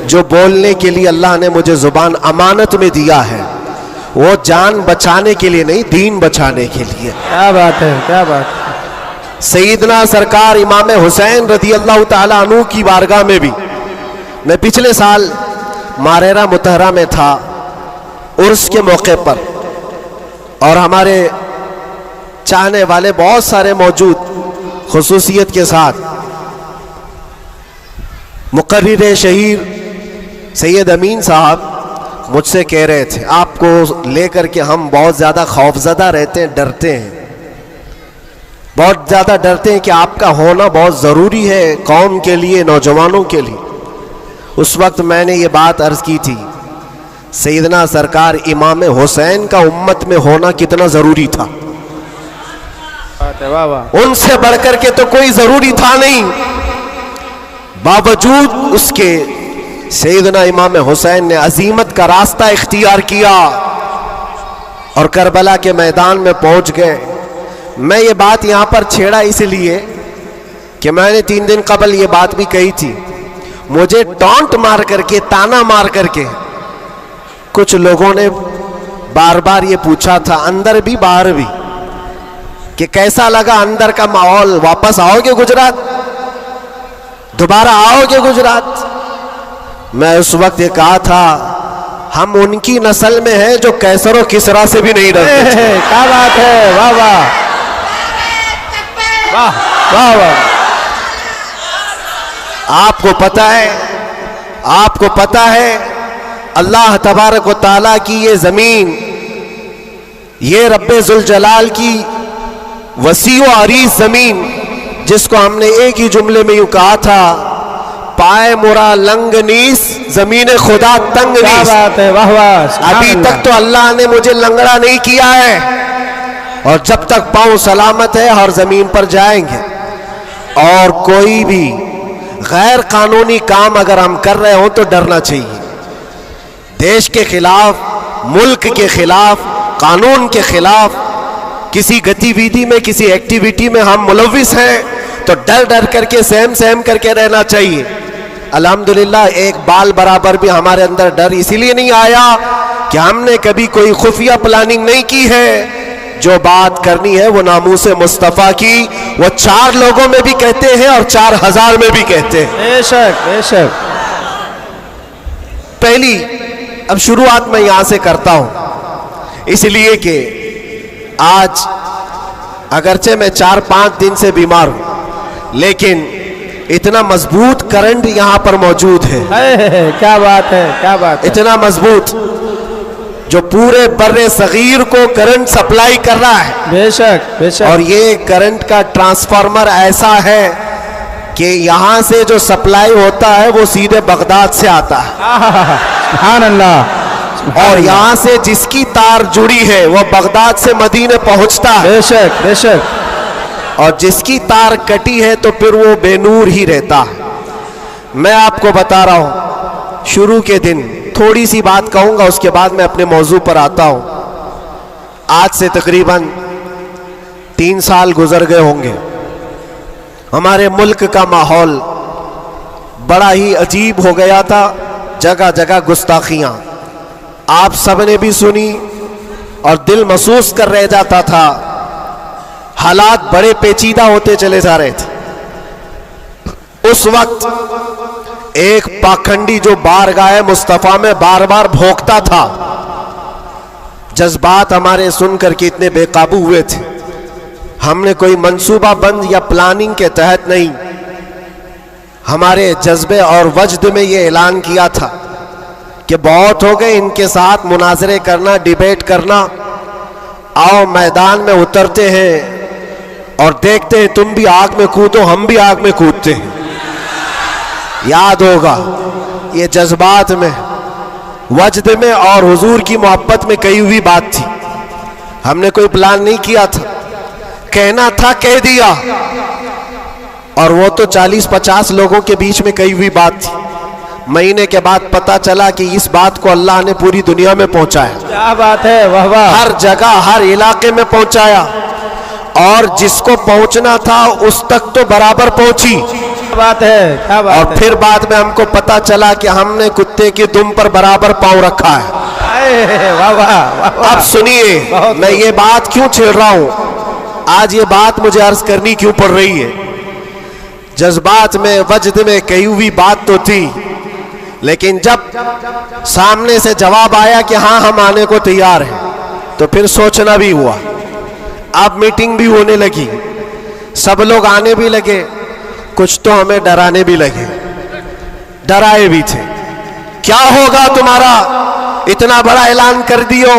जो बोलने के लिए अल्लाह ने मुझे जुबान अमानत में दिया है, वो जान बचाने के लिए नहीं, दीन बचाने के लिए। क्या बात है, क्या बात। सईदना सरकार इमाम हुसैन रदी अल्लाह ताला अन्हु की बारगाह में भी मैं पिछले साल मारेरा मुतहरा में था उर्स के मौके पर, और हमारे चाहने वाले बहुत सारे मौजूद खुसूसियत के साथ मुकर्रिर शहीर सैयद अमीन साहब मुझसे कह रहे थे, आपको लेकर के हम बहुत ज़्यादा खौफजदा रहते हैं, डरते हैं, बहुत ज़्यादा डरते हैं कि आपका होना बहुत ज़रूरी है कौम के लिए, नौजवानों के लिए। उस वक्त मैंने ये बात अर्ज़ की थी, सैयदना सरकार इमाम हुसैन का उम्मत में होना कितना ज़रूरी था। वाह वाह। उनसे बढ़कर के तो कोई ज़रूरी था नहीं, बावजूद उसके सैयदना इमाम हुसैन ने अजीमत का रास्ता इख्तियार किया और करबला के मैदान में पहुंच गए। मैं ये बात यहाँ पर छेड़ा इसलिए कि मैंने 3 दिन कबल ये बात भी कही थी, मुझे टॉन्ट मार करके, ताना मार करके कुछ लोगों ने बार बार ये पूछा था, अंदर भी बाहर भी, कि कैसा लगा अंदर का माहौल, वापस आओगे गुजरात, दोबारा आओगे गुजरात। मैं उस वक्त ये कहा था, हम उनकी नस्ल में हैं जो कैसर और किसरा से भी नहीं डरते। क्या बात है, वाह वाह वाह वाह वाह। आपको पता है अल्लाह तबारक व तआला की ये जमीन, ये रब्बे जुल जलाल की वसी व अरीज जमीन, जिसको हमने एक ही जुमले में यूं कहा था, पाए मुरा लंग नीस जमीन खुदा तंग नीस। क्या बात है, वाह वाह। अभी तक तो अल्लाह ने मुझे लंगड़ा नहीं किया है, और जब तक पांव सलामत है हर जमीन पर जाएंगे। और कोई भी गैर कानूनी काम अगर हम कर रहे हो तो डरना चाहिए। देश के खिलाफ, मुल्क के खिलाफ, कानून के खिलाफ किसी गतिविधि में, किसी एक्टिविटी में हम मुलविस हैं तो डर डर करके, सहम सहम करके रहना चाहिए। अल्हम्दुलिल्लाह एक बाल बराबर भी हमारे अंदर डर इसीलिए नहीं आया कि हमने कभी कोई खुफिया प्लानिंग नहीं की है। जो बात करनी है वो नामूसे मुस्तफ़ा की, वो 4 लोगों में भी कहते हैं और 4000 में भी कहते हैं। बेशक बेशक। पहली अब शुरुआत मैं यहां से करता हूं, इसलिए कि आज अगरचे मैं 4-5 दिन से बीमार हूं, लेकिन इतना मजबूत करंट यहां पर मौजूद है। क्या बात है, क्या बात है। इतना मजबूत जो पूरे बर्रे सगीर को करंट सप्लाई कर रहा है। बेशक बेशक। और ये करंट का ट्रांसफार्मर ऐसा है कि यहां से जो सप्लाई होता है वो सीधे बगदाद से आता है। सुभान अल्लाह। और यहां से जिसकी तार जुड़ी है वो बगदाद से मदीने पहुंचता है। बेशक बेशक। और जिसकी तार कटी है तो फिर वो बेनूर ही रहता है। मैं आपको बता रहा हूं, शुरू के दिन थोड़ी सी बात कहूंगा, उसके बाद मैं अपने मौजू पर आता हूं। आज से तकरीबन 3 साल गुजर गए होंगे। हमारे मुल्क का माहौल बड़ा ही अजीब हो गया था, जगह जगह गुस्ताखियां आप सबने भी सुनी और दिल महसूस कर रह जाता था। हालात बड़े पेचीदा होते चले जा रहे थे। उस वक्त एक पाखंडी जो बारगाह मुस्तफा में बार बार भौंकता था, जज्बात हमारे सुनकर के इतने बेकाबू हुए थे। हमने कोई मंसूबा बंद या प्लानिंग के तहत नहीं, हमारे जज्बे और वजद में ये ऐलान किया था कि बहुत हो गए इनके साथ मुनाजरे करना, डिबेट करना, आओ मैदान में उतरते हैं और देखते हैं, तुम भी आग में कूदो, हम भी आग में कूदते हैं। याद होगा ये जज्बात में, वजद में और हुजूर की मोहब्बत में कही हुई बात थी। हमने कोई प्लान नहीं किया था, कहना था कह दिया। और वो तो 40-50 लोगों के बीच में कही हुई बात थी। महीने के बाद पता चला कि इस बात को अल्लाह ने पूरी दुनिया में पहुंचाया। क्या बात है, वाह वाह। हर जगह, हर इलाके में पहुंचाया, और जिसको पहुंचना था उस तक तो बराबर पहुंची, बात है, क्या बात और फिर बाद में हमको पता चला कि हमने कुत्ते की दुम पर बराबर पांव रखा है। है। वाह वाह वाह वाह। अब सुनिए, बहुत मैं ये बात क्यों छेड़ रहा हूं, आज ये बात मुझे अर्ज करनी क्यों पड़ रही है। जज्बात में, वजद में कही हुई बात तो थी, लेकिन जब सामने से जवाब आया कि हाँ हम आने को तैयार हैं, तो फिर सोचना भी हुआ। अब मीटिंग भी होने लगी, सब लोग आने भी लगे, कुछ तो हमें डराने भी लगे, डराए भी थे। क्या होगा तुम्हारा, इतना बड़ा ऐलान कर दियो,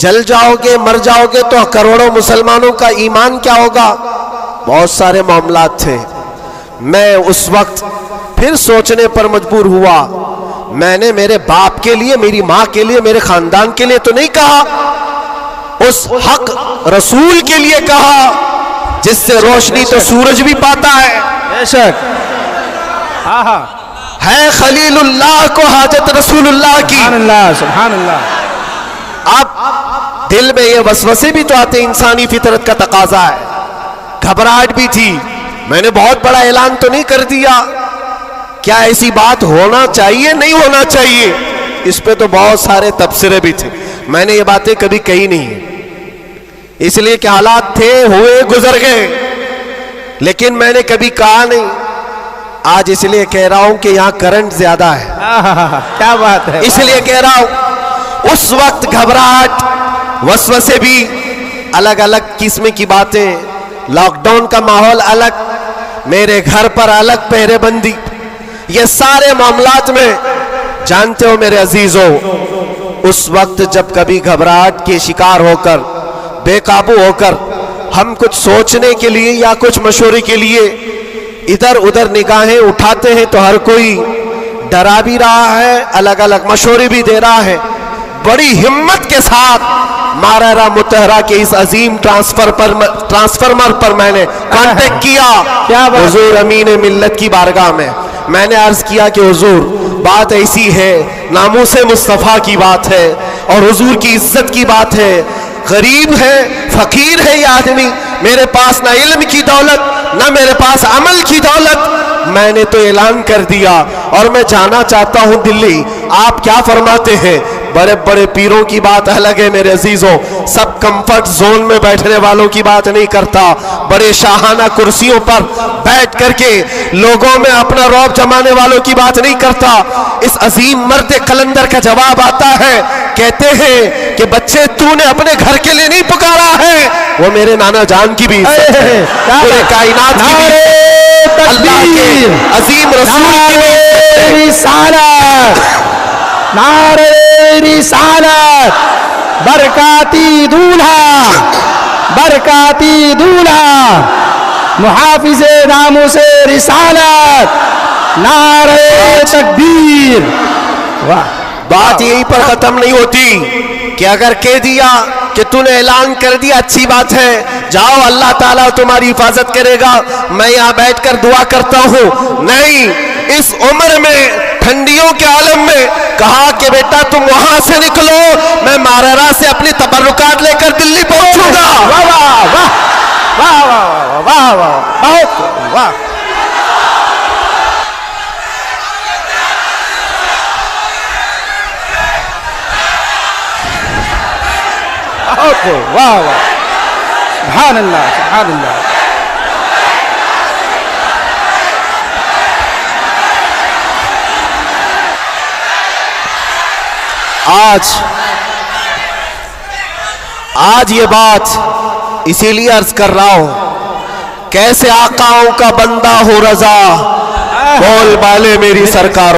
जल जाओगे, मर जाओगे, तो करोड़ों मुसलमानों का ईमान क्या होगा। बहुत सारे मामलात थे। मैं उस वक्त फिर सोचने पर मजबूर हुआ। मैंने मेरे बाप के लिए, मेरी माँ के लिए, मेरे खानदान के लिए तो नहीं कहा, उस हक रसूल के लिए कहा जिससे रोशनी तो सूरज भी पाता है। बेशक। हाँ हाँ। है खलीलुल्लाह को हाजत रसूलुल्लाह की। सुभान अल्लाह, सुभान अल्लाह। अब दिल में ये वसवसे भी तो आते, इंसानी फितरत का तकाजा है। घबराहट भी थी, मैंने बहुत बड़ा ऐलान तो नहीं कर दिया, क्या ऐसी बात होना चाहिए, नहीं होना चाहिए, इस पे तो बहुत सारे तबसरे भी थे। मैंने ये बातें कभी कही नहीं है, इसलिए कि हालात थे, हुए, गुजर गए, लेकिन मैंने कभी कहा नहीं। आज इसलिए कह रहा हूं कि यहां करंट ज्यादा है, क्या बात है, इसलिए कह रहा हूं। उस वक्त घबराहट, वसवसे भी, अलग अलग किस्म की बातें, लॉकडाउन का माहौल अलग, मेरे घर पर अलग पहरेबंदी, ये सारे मामलात में जानते हो मेरे अजीजों, उस वक्त जब कभी घबराहट के शिकार होकर, बेकाबू होकर हम कुछ सोचने के लिए या कुछ मशवरे के लिए इधर उधर निगाहें उठाते हैं, तो हर कोई डरा भी रहा है, अलग अलग मशवरे भी दे रहा है। बड़ी हिम्मत के साथ मारारा मुतहरा के इस अजीम ट्रांसफार्मर पर मैंने कांटेक्ट किया। क्या हुजूर अमीन मिल्लत की बारगाह में मैंने अर्ज किया कि हुजूर बात ऐसी है, नामूसे मुस्तफ़ा की बात है और हुजूर की इज्जत की बात है। गरीब है, फकीर है ये आदमी, मेरे पास ना इल्म की दौलत, ना मेरे पास अमल की दौलत। मैंने तो ऐलान कर दिया और मैं जाना चाहता हूं दिल्ली, आप क्या फरमाते हैं। बड़े बड़े पीरों की बात अलग है मेरे अजीजों, सब कंफर्ट जोन में बैठने वालों की बात नहीं करता, बड़े शाहाना कुर्सियों पर बैठ करके लोगों में अपना रौब जमाने वालों की बात नहीं करता। इस अजीम मर्द कलंदर का जवाब आता है, कहते हैं कि बच्चे तूने अपने घर के लिए नहीं पुकारा है, वो मेरे नाना जान की भी इज्जत है, पूरे कायनात की भी, अल्लाह के अजीम रसूल की रिसालत, नारे रिसालत, बरकाती दूल्हा, बरकाती दूल्हा, मुहाफिज़े नामूसे रिसालत, नारे तकबीर। वाह। बात यहीं पर खत्म नहीं होती कि अगर कह दिया कि तूने ऐलान कर दिया, अच्छी बात है, जाओ अल्लाह ताला तुम्हारी हिफाजत करेगा, मैं यहाँ बैठकर दुआ करता हूँ। नहीं, इस उम्र में, ठंडियों के आलम में कहा कि बेटा तुम वहां से निकलो, मैं मारारा से अपनी तबर्रुकात लेकर दिल्ली पहुंचूंगा। वाह वाह वाह वाह वाह वाह वाह वाह। वाह वाह, सुभान अल्लाह, सुभान अल्लाह। आज ये बात इसीलिए अर्ज कर रहा हूं, कैसे आकाओं का बंदा हो रजा, बोल बाले मेरी सरकार।